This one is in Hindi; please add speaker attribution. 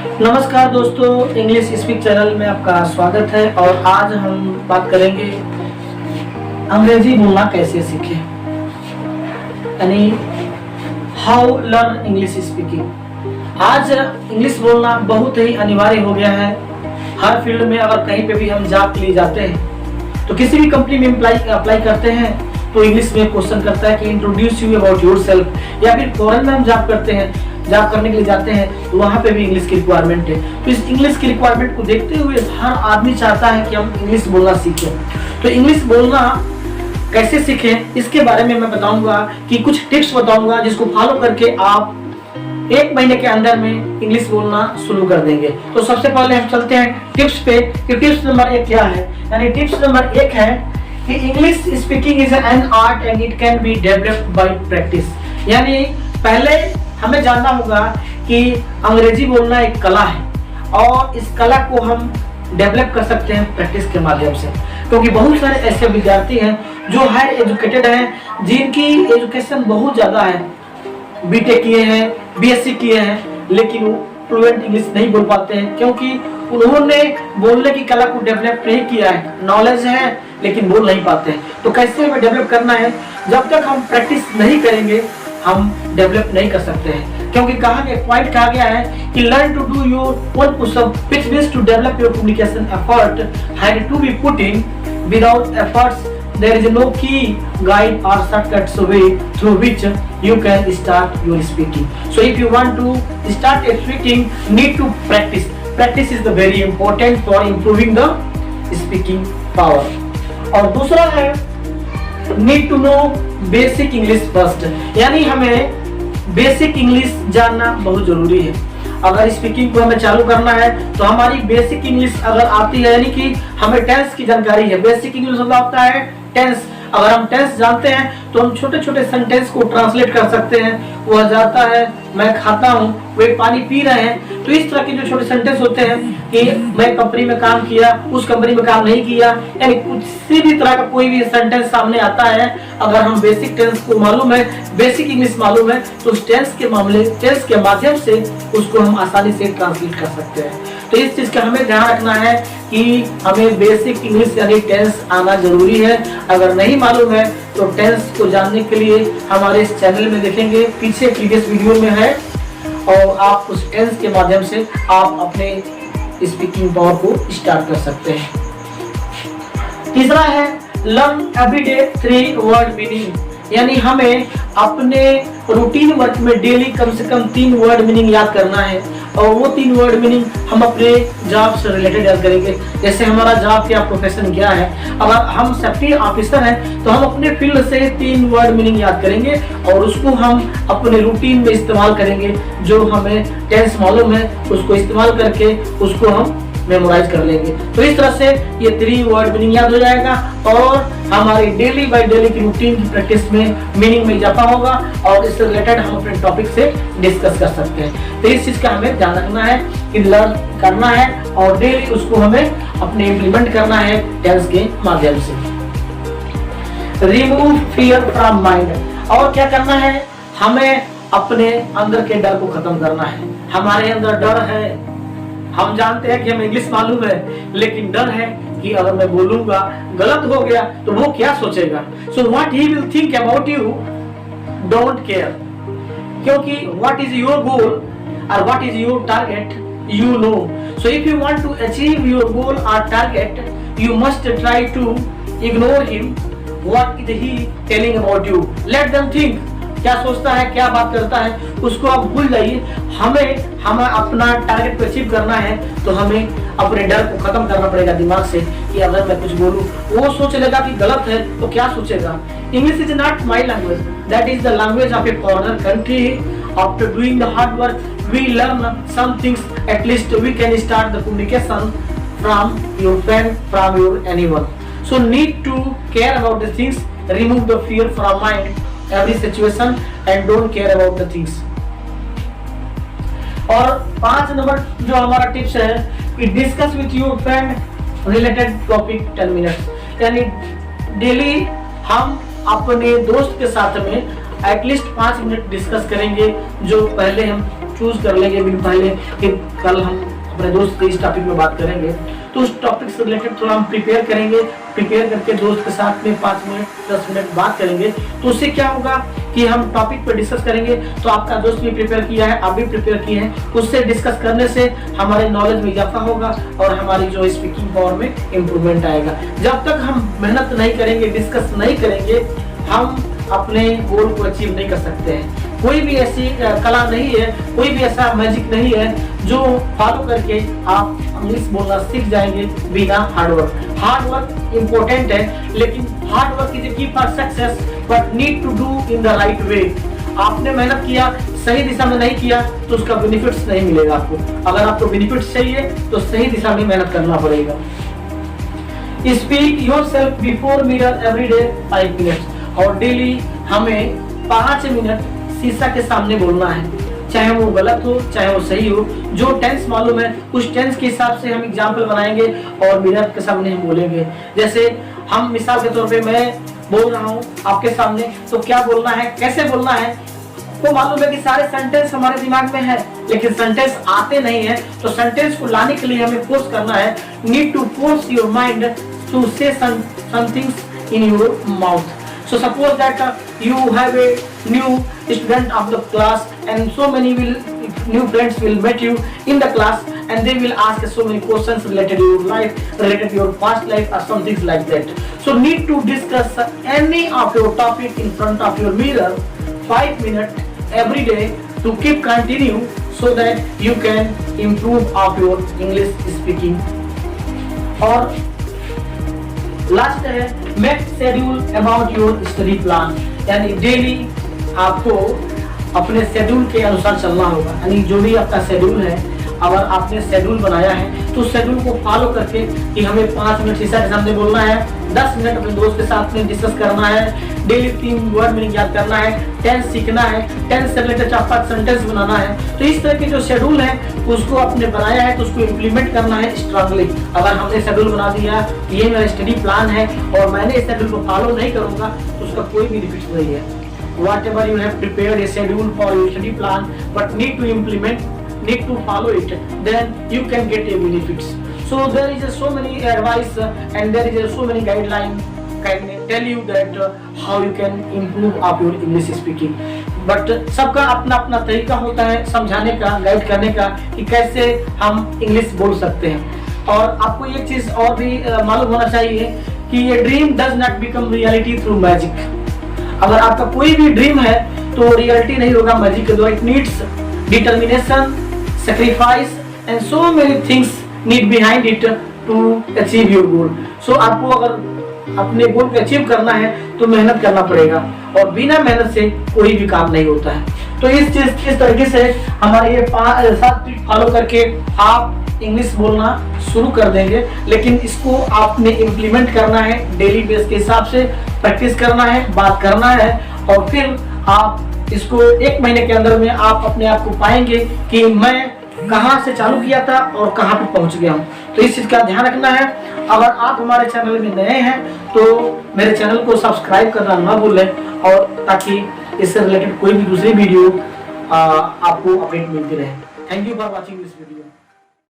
Speaker 1: नमस्कार दोस्तों, इंग्लिश स्पीक चैनल में आपका स्वागत है। और आज हम बात करेंगे अंग्रेजी बोलना कैसे सीखें, यानी हाउ लर्न इंग्लिश स्पीकिंग। आज इंग्लिश बोलना बहुत ही अनिवार्य हो गया है। हर फील्ड में अगर कहीं पे भी हम जॉब के लिए जाते हैं तो किसी भी कंपनी में अप्लाई करते हैं तो इंग्लिश में क्वेश्चन करता है कि इंट्रोड्यूस यू अबाउट योरसेल्फ, या फिर फॉरेन में हम जॉब करते हैं, जॉब करने के लिए जाते हैं तो वहाँ पे भी इंग्लिश की रिक्वायरमेंट है। तो इस इंग्लिश की रिक्वायरमेंट को देखते हुए हर आदमी चाहता है कि हम इंग्लिश बोलना सीखें। तो इंग्लिश बोलना कैसे सीखें इसके बारे में मैं बताऊंगा कि कुछ टिप्स बताऊंगा जिसको फॉलो करके आप 1 महीने के अंदर में इंग्लिश बोलना शुरू कर देंगे। तो सबसे पहले हम चलते हैं टिप्स पे कि टिप्स नंबर 1 क्या है। यानी टिप्स नंबर 1 है कि English speaking is an art and it can be developed by practice. यानी पहले हमें जानना होगा कि अंग्रेजी बोलना एक कला है और इस कला को हम डेवलप कर सकते हैं प्रैक्टिस के माध्यम से। क्योंकि बहुत सारे ऐसे विद्यार्थी हैं जो हायर एजुकेटेड हैं, जिनकी एजुकेशन बहुत ज़्यादा है, बीटेक किए हैं, बीएससी किए हैं, लेकिन वो फ्लुएंट इंग्लिश नहीं बोल पाते हैं क्योंकि उन्होंने बोलने की कला को डेवलप नहीं किया है। नॉलेज है लेकिन बोल नहीं पाते हैं। तो कैसे हमें डेवलप करना है? जब तक हम प्रैक्टिस नहीं करेंगे हम डेवलप नहीं कर सकते हैं। क्योंकि पॉइंट कहा गया है कि learn to do your own pushup which means to develop your communication effort had to be put in. Without efforts there is no key, guide or shortcuts way through which you can start your speaking. So if you want to start speaking, need to practice. Practice is the very important for improving the speaking power. और दूसरा है need to know basic English first. यानी हमें बेसिक इंग्लिश जानना बहुत जरूरी है। अगर स्पीकिंग को हमें चालू करना है तो हमारी बेसिक इंग्लिश अगर आती है, यानी कि हमें टेंस की जानकारी है। बेसिक इंग्लिश मतलब होता है टेंस। अगर हम टेंस जानते हैं तो हम छोटे छोटे सेंटेंस को ट्रांसलेट कर सकते हैं। वह जाता है, मैं खाता हूँ, वे पानी पी रहे हैं। तो इस तरह के जो छोटे सेंटेंस होते हैं कि मैं कंपनी में काम किया, उस कंपनी में काम नहीं किया, यानी किसी भी तरह का कोई भी सेंटेंस सामने आता है, अगर हम बेसिक टेंस को मालूम है, बेसिक इंग्लिश मालूम है, तो उस टेंस के माध्यम से उसको हम आसानी से ट्रांसलेट कर सकते हैं। तो इस चीज का हमें ध्यान रखना है कि हमें बेसिक इंग्लिश यानी टेंस आना जरूरी है। अगर नहीं मालूम है तो टेंस को जानने के लिए हमारे इस चैनल में देखेंगे, पीछे प्रीवियस वीडियो में है, और आप उस टेंस के माध्यम से आप अपने स्पीकिंग पावर को स्टार्ट कर सकते हैं। तीसरा है लर्न एवरीडे 3 वर्ड मीनिंग। यानी हमें अपने रूटीन वर्क में डेली कम से कम 3 वर्ड मीनिंग याद करना है, और वो 3 वर्ड मीनिंग हम अपने जॉब से रिलेटेड याद करेंगे। जैसे हमारा जॉब क्या प्रोफेशन क्या है, अगर हम सेफ्टी ऑफिसर हैं तो हम अपने फील्ड से 3 वर्ड मीनिंग याद करेंगे और उसको हम अपने रूटीन में इस्तेमाल करेंगे। जो हमें टेंस मालूम है उसको इस्तेमाल करके उसको हम मेमोराइज कर लेंगे। तो इस तरह से ये 3 वर्ड मीनिंग याद हो जाएगा और हमारी डेली बाय डेली की रूटीन की प्रैक्टिस में मीनिंग में इजाफा होगा और इससे रिलेटेड हम अपने टॉपिक से डिस्कस कर सकते हैं। तो इस चीज का हमें ध्यान रखना है कि लर्न करना है और डेली उसको हमें अपने इम्प्लीमेंट करना है टेंस के माध्यम से। Remove fear from mind. और क्या करना है? हमें अपने अंदर के डर को खत्म करना है। हमारे अंदर डर है, हम जानते हैं कि हमें इंग्लिश मालूम है, लेकिन डर है कि अगर मैं बोलूंगा गलत हो गया तो वो क्या सोचेगा। So what he will think about you, don't care. क्योंकि व्हाट इज योर गोल और what is your target you know. So if you want to achieve your goal और target you must try to ignore him. What is he telling about you, let them think. क्या सोचता है, क्या बात करता है, उसको आप भूल जाइए। हमें अपना टारगेट को अचीव करना है तो हमें अपने डर को खत्म करना पड़ेगा दिमाग से कि अगर मैं कुछ बोलूं वो सोच लेगा कि गलत है तो क्या सोचेगा। English is not my language, that is the language of a foreigner country. After doing the hard work we learn some things, at least we can start the communication from your friend, from your anyone. So need to care about the things, remove the fear from mind every situation and don't care about the things। और 5 नंबर जो हमारा टिप्स है कि discuss with your friend related topic 10 minutes. यानी डेली हम अपने दोस्त के साथ में एटलीस्ट 5 मिनट डिस्कस करेंगे जो पहले हम चूज कर लेंगे बिन पहले कि कल हम अपने दोस्त के इस टॉपिक में बात करेंगे, तो उस टॉपिक से रिलेटेड थोड़ा हम प्रिपेयर करेंगे। प्रिपेयर करके दोस्त के साथ में 5 मिनट 10 मिनट बात करेंगे, तो उससे क्या होगा कि हम टॉपिक पर डिस्कस करेंगे। तो आपका दोस्त भी प्रिपेयर किया है, आप भी प्रिपेयर किए हैं, उससे डिस्कस करने से हमारे नॉलेज में इजाफा होगा और हमारी जो स्पीकिंग पावर में इम्प्रूवमेंट आएगा। जब तक हम मेहनत नहीं करेंगे, डिस्कस नहीं करेंगे, हम अपने गोल को अचीव नहीं कर सकते हैं। कोई भी ऐसी कला नहीं है, कोई भी ऐसा मैजिक नहीं है जो फॉलो करके आप इंग्लिश बोलना सीख जाएंगे बिना हार्डवर्क। हार्डवर्क इम्पोर्टेंट है, लेकिन hard work is key for success but need to do in the right way. आपने मेहनत किया, सही दिशा में नहीं किया तो उसका बेनिफिट्स नहीं मिलेगा आपको। अगर आपको बेनिफिट्स चाहिए तो सही दिशा में मेहनत करना पड़ेगा। Speak yourself before mirror every day 5 minutes, और डेली हमें 5 मिनट शीशा के सामने बोलना है, चाहे वो गलत हो चाहे वो सही हो। जो टेंस मालूम है उस टेंस के हिसाब से हम एग्जाम्पल बनाएंगे और मिरर के सामने हम बोलेंगे। जैसे हम मिसाल के तौर पे मैं बोल रहा हूँ आपके सामने, तो क्या बोलना है, कैसे बोलना है, वो मालूम है कि सारे सेंटेंस हमारे दिमाग में है, लेकिन सेंटेंस आते नहीं है। तो सेंटेंस को लाने के लिए हमें फोर्स करना है। Need to force your mind to say somethings in your mouth. So suppose that you have a new student of the class and so many new friends will meet you in the class and they will ask so many questions related to your life, related to your past life or something like that. So need to discuss any of your topic in front of your mirror 5 minutes every day to keep continue so that you can improve of your English speaking. और लास्ट है make schedule about your study plan, यानी डेली आपको अपने शेड्यूल के अनुसार चलना होगा। यानी जो भी आपका शेड्यूल है, अगर आपने शेड्यूल बनाया है तो शेड्यूल को फॉलो करके कि हमें 5 मिनट शीशा के सामने बोलना है, 10 मिनट अपने दोस्त के साथ में डिस्कस करना है, डेली 3 वर्ड मीनिंग याद करना है, टेंस सीखना है, टेंस से रिलेटेड 4-5 सेंटेंस बनाना है। तो इस तरह के जो शेड्यूल है उसको आपने बनाया है तो उसको इम्प्लीमेंट करना है स्ट्रांगली। अगर हमने शेड्यूल बना दिया, ये मेरा स्टडी प्लान है और मैंने इस शेड्यूल को फॉलो नहीं करूंगा तो उसका कोई बेनिफिट नहीं है। Whatever you have prepared a schedule for your study plan but need to implement, need to follow it, then you can get a benefits. So there is so many advice and there is so many guideline can tell you that how you can improve of your English speaking. But सबका अपना अपना तरीका होता है समझाने का, गाइड करने का कि कैसे हम इंग्लिश बोल सकते हैं। और आपको एक चीज और भी मालूम होना चाहिए कि ये dream does not become reality through magic. अगर आपका कोई भी ड्रीम है तो रियलिटी नहीं होगा मैजिक के द्वारा। It needs determination, sacrifice and so many things need behind it to achieve your goal. So आपको अगर अपने गोल को अचीव करना है तो मेहनत करना पड़ेगा और बिना मेहनत से कोई भी काम नहीं होता है। तो इस तरीके से हमारे ये 7 टिप फॉलो करके आप इंग्लिश बोलना शुरू कर देंगे, लेकिन इसको आपने इम्प्लीमेंट करना है, डेली बेस के हिसाब से प्रैक्टिस करना है, बात करना है और फिर आप इसको 1 महीने के अंदर में आप अपने आप को पाएंगे कि मैं कहां से चालू किया था और कहां पे पहुंच गया हूं। तो इस चीज का ध्यान रखना है। अगर आप हमारे चैनल में नए हैं तो मेरे चैनल को सब्सक्राइब करना ना भूलें, और ताकि इससे रिलेटेड कोई भी दूसरी वीडियो आपको अपडेट मिलती रहे। Thank you for watching this video.